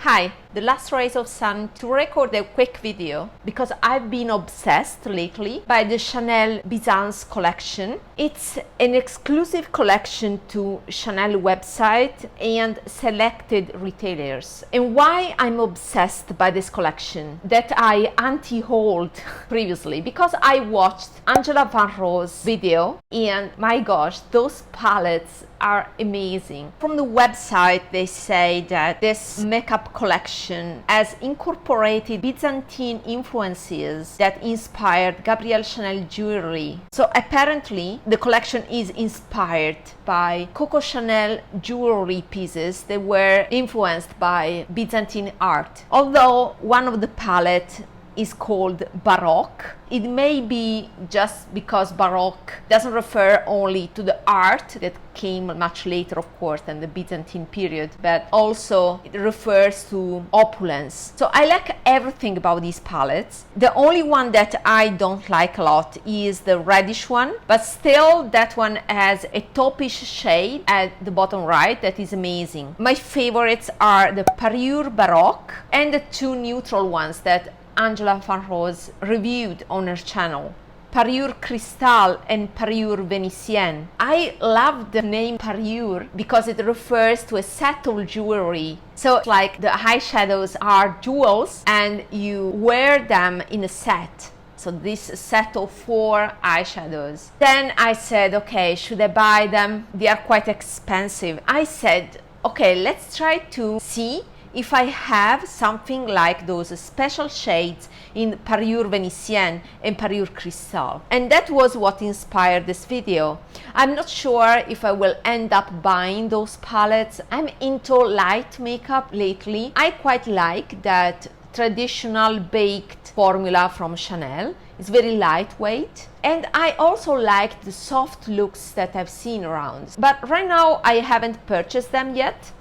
Hi, the last rays of sun to record a quick video because I've been obsessed lately by the Chanel Byzance collection. It's an exclusive collection to Chanel website and selected retailers. And why I'm obsessed by this collection that I anti-hauled previously, because I watched Angela Van Ro's video and my gosh, those palettes are amazing. From the website they say that this makeup collection has incorporated Byzantine influences that inspired Gabrielle Chanel jewelry. So apparently the collection is inspired by Coco Chanel jewelry pieces that were influenced by Byzantine art. Although one of the palettes is called Baroque. It may be just because Baroque doesn't refer only to the art that came much later, of course, than the Byzantine period, but also it refers to opulence. So I like everything about these palettes. The only one that I don't like a lot is the reddish one, but still that one has a taupish shade at the bottom right that is amazing. My favorites are the Parure Baroque and the two neutral ones that Angela Van Ro's reviewed on her channel, Parure Cristal and Parure Venitienne. I love the name Parure because it refers to a set of jewelry. So like the eyeshadows are jewels and you wear them in a set. So this set of 4 eyeshadows. Then I said, okay, should I buy them? They are quite expensive. I said, okay, let's try to see if I have something like those special shades in Parure Venitienne and Parure Cristal. And that was what inspired this video. I'm not sure if I will end up buying those palettes. I'm into light makeup lately. I quite like that traditional baked formula from Chanel. It's very lightweight. And I also like the soft looks that I've seen around. But right now I haven't purchased them yet.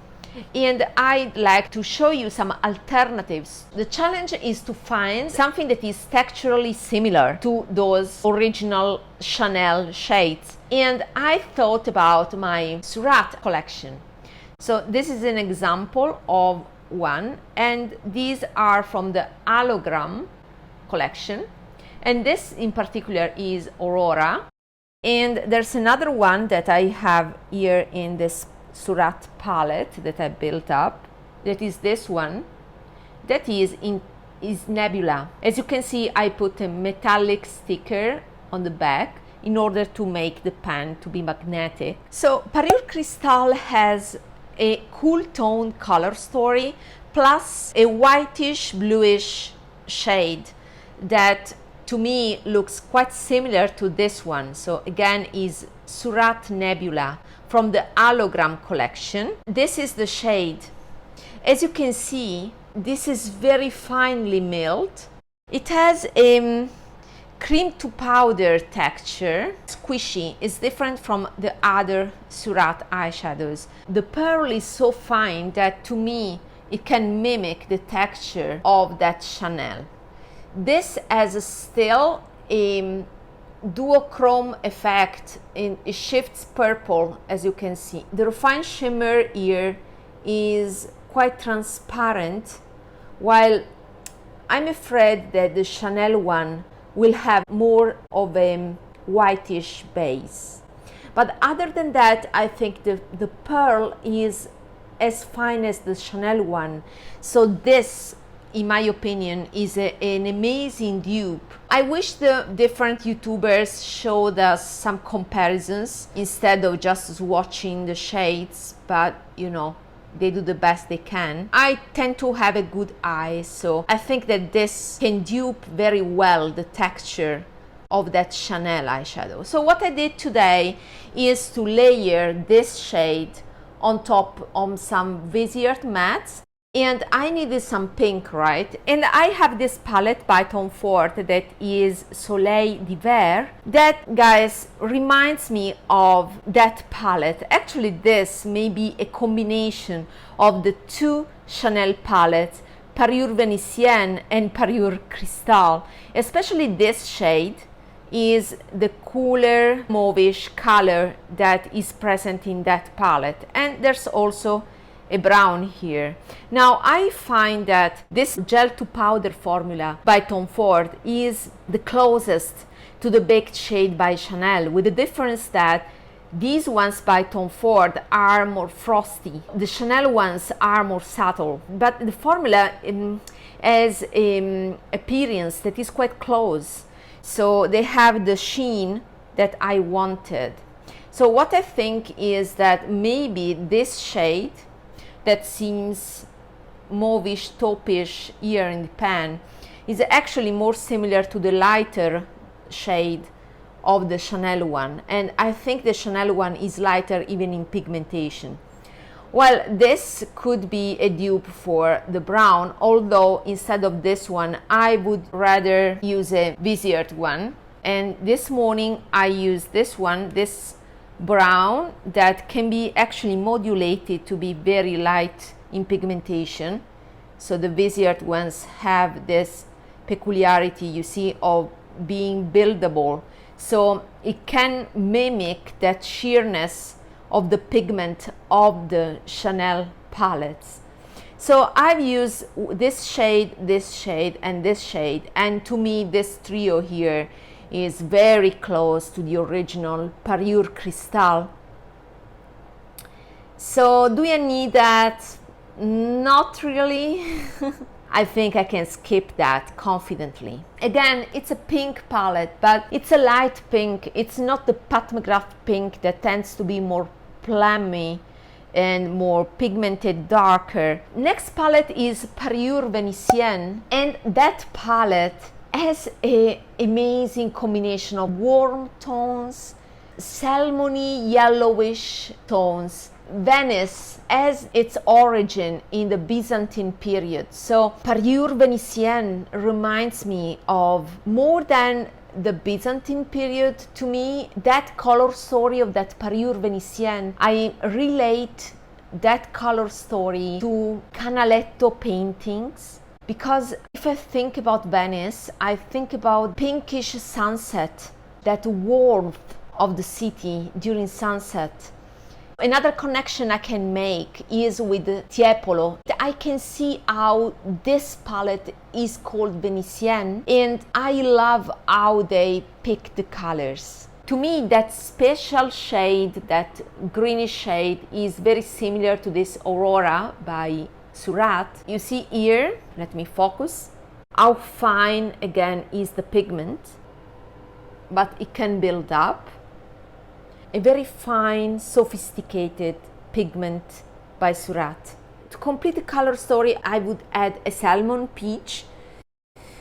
And I'd like to show you some alternatives. The challenge is to find something that is texturally similar to those original Chanel shades. And I thought about my Surratt collection. So this is an example of one, and these are from the Halogram collection. And this in particular is Aurora. And there's another one that I have here in this Surratt palette that I built up, that is this one, that is Nebula. As you can see, I put a metallic sticker on the back in order to make the pen to be magnetic. So Parure Cristal has a cool tone color story plus a whitish bluish shade that to me looks quite similar to this one. So again is Surratt Nebula from the Halogram collection. This is the shade. As you can see, this is very finely milled. It has a cream to powder texture, squishy. It's different from the other Surratt eyeshadows. The pearl is so fine that to me it can mimic the texture of that Chanel. This has still a duochrome effect, in it shifts purple, as you can see. The refined shimmer here is quite transparent, while I'm afraid that the Chanel one will have more of a whitish base. But other than that, I think the pearl is as fine as the Chanel one. So this, in my opinion, is an amazing dupe. I wish the different YouTubers showed us some comparisons instead of just swatching the shades, but you know, they do the best they can. I tend to have a good eye, so I think that this can dupe very well the texture of that Chanel eyeshadow. So what I did today is to layer this shade on top of some Viseart mattes. And I needed some pink, right? And I have this palette by Tom Ford that is Soleil d'hiver. That, guys, reminds me of that palette. Actually, this may be a combination of the two Chanel palettes, Parure Venitienne and Parure Cristal. Especially this shade is the cooler mauvish color that is present in that palette. And there's also a brown here. Now I find that this gel to powder formula by Tom Ford is the closest to the baked shade by Chanel, with the difference that these ones by Tom Ford are more frosty. The Chanel ones are more subtle, but the formula has an appearance that is quite close. So they have the sheen that I wanted. So what I think is that maybe this shade that seems mauvish, taupish here in the pan is actually more similar to the lighter shade of the Chanel one, and I think the Chanel one is lighter even in pigmentation. Well, this could be a dupe for the brown, although instead of this one I would rather use a Viseart one. And this morning I used this one, this brown, that can be actually modulated to be very light in pigmentation. So the Viseart ones have this peculiarity, you see, of being buildable. So it can mimic that sheerness of the pigment of the Chanel palettes. So I've used this shade, and this shade, and to me this trio here is very close to the original Parure Crystal. So do you need that? Not really. I think I can skip that confidently. Again, it's a pink palette, but it's a light pink. It's not the Pat McGrath pink that tends to be more plummy and more pigmented, darker. Next palette is Parure Venitienne, and that palette has an amazing combination of warm tones, salmony, yellowish tones. Venice has its origin in the Byzantine period, so Parure Venitienne reminds me of, more than the Byzantine period, to me, that color story of that Parure Venitienne, I relate that color story to Canaletto paintings, because if I think about Venice, I think about pinkish sunset, that warmth of the city during sunset. Another connection I can make is with Tiepolo. I can see how this palette is called Venitienne, and I love how they pick the colors. To me, that special shade, that greenish shade, is very similar to this Aurora by Surratt. You see here, let me focus, how fine again is the pigment, but it can build up. A very fine, sophisticated pigment by Surratt. To complete the color story, I would add a salmon peach.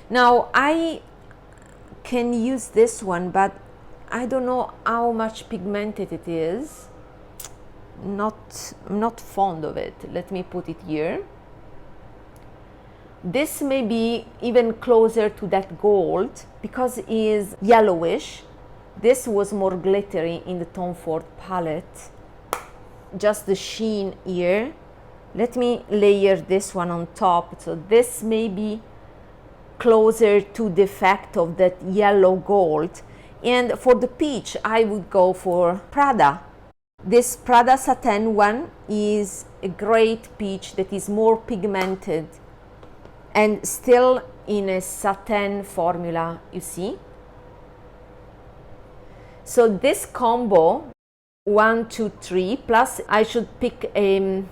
Now I can use this one, but I don't know how much pigmented it is. I'm not fond of it. Let me put it here. This may be even closer to that gold because it is yellowish. This was more glittery in the Tom Ford palette. Just the sheen here. Let me layer this one on top. So this may be closer to the effect of that yellow gold. And for the peach, I would go for Prada. This Prada satin one is a great peach that is more pigmented and still in a satin formula, you see. So this combo, 1, 2, 3, plus I should pick a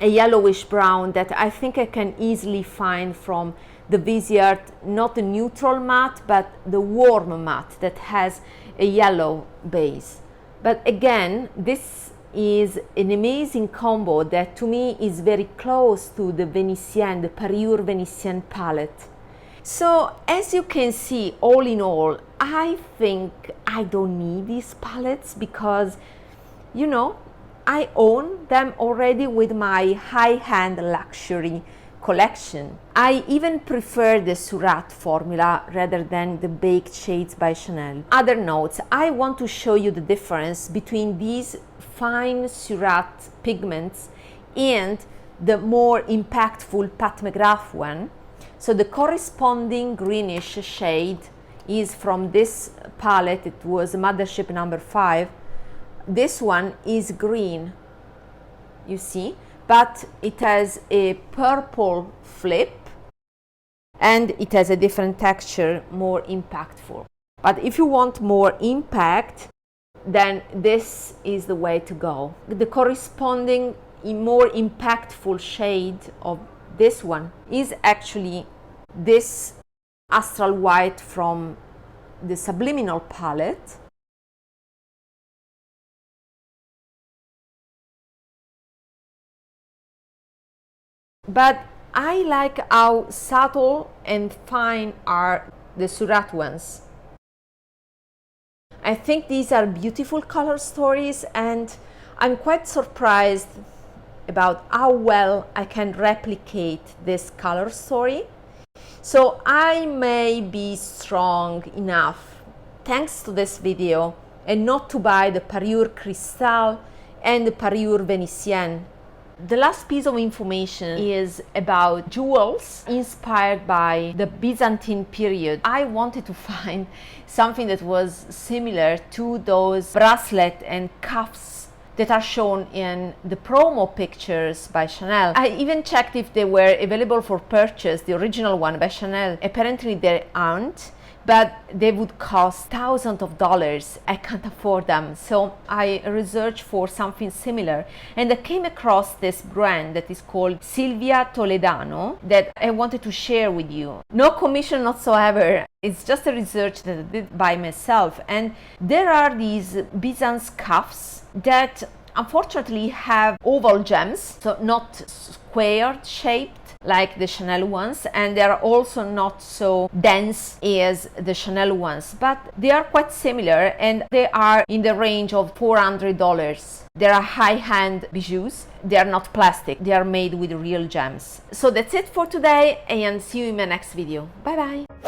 yellowish brown that I think I can easily find from the Viseart, not the neutral matte, but the warm matte that has a yellow base. But again, this is an amazing combo that to me is very close to the Venitienne, the Parure Venitienne palette. So as you can see, all in all, I think I don't need these palettes because, you know, I own them already with my high-end luxury collection. I even prefer the Surratt formula rather than the baked shades by Chanel. Other notes, I want to show you the difference between these fine Surratt pigments and the more impactful Pat McGrath one. So the corresponding greenish shade is from this palette. It was Mothership number 5. This one is green, you see, but it has a purple flip and it has a different texture, more impactful. But if you want more impact, then this is the way to go. The corresponding more impactful shade of this one is actually this Astral White from the Subliminal palette. But I like how subtle and fine are the Surratt ones. I think these are beautiful color stories, and I'm quite surprised about how well I can replicate this color story. So I may be strong enough, thanks to this video, and not to buy the Parure Cristal and the Parure Venitienne. The last piece of information is about jewels inspired by the Byzantine period. I wanted to find something that was similar to those bracelet and cuffs that are shown in the promo pictures by Chanel. I even checked if they were available for purchase, the original one by Chanel. Apparently they aren't, but they would cost thousands of dollars. I can't afford them. So I researched for something similar, and I came across this brand that is called Silvia Toledano that I wanted to share with you. No commission whatsoever. It's just a research that I did by myself. And there are these Byzance cuffs that unfortunately have oval gems, so not square shaped like the Chanel ones, and they are also not so dense as the Chanel ones, but they are quite similar, and they are in the range of $400. They are high-end bijoux. They are not plastic. They are made with real gems. So that's it for today, and see you in my next video. Bye bye.